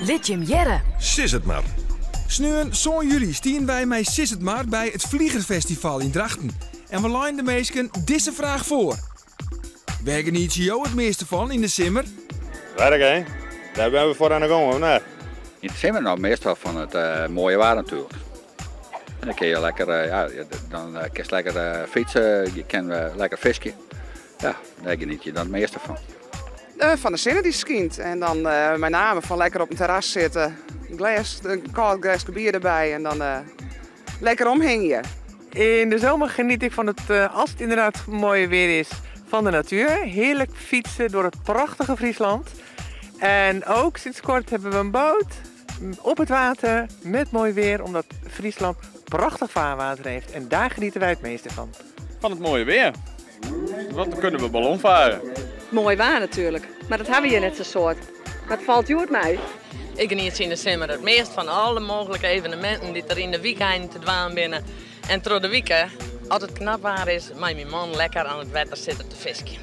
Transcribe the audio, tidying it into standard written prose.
Litjum Jerre. Sis het maar. Sneun, zo'n juli stien wij met Sis het maar bij het Vliegerfestival in Drachten. En we lijnen de meesken deze vraag voor. Waar geniet je jou het meeste van in de simmer? Werk, hè? Daar hebben we voor aan de gang, of niet? In het zomer nou meestal van het mooie waar natuurlijk. En dan kun je lekker, dan kun je lekker fietsen, je kan lekker visje. Ja, daar geniet je dan het meeste van. Van de zinnen die skient. En dan met name van lekker op een terras zitten. Een koud glas bier erbij en dan lekker omhingen. In de zomer geniet ik van het, als het inderdaad mooi weer is, van de natuur. Heerlijk fietsen door het prachtige Friesland. En ook sinds kort hebben we een boot op het water met mooi weer, omdat Friesland prachtig vaarwater heeft. En daar genieten wij het meeste van. Van het mooie weer. Want dan kunnen we ballon varen. Mooi waar natuurlijk, maar dat hebben we hier net zo'n soort. Wat valt jou het mij? Ik geniet in de zomer het meest van alle mogelijke evenementen die er in de weekend te dwaan binnen. En door de weekend, als het knap waar is, met mijn man lekker aan het water zitten te visken.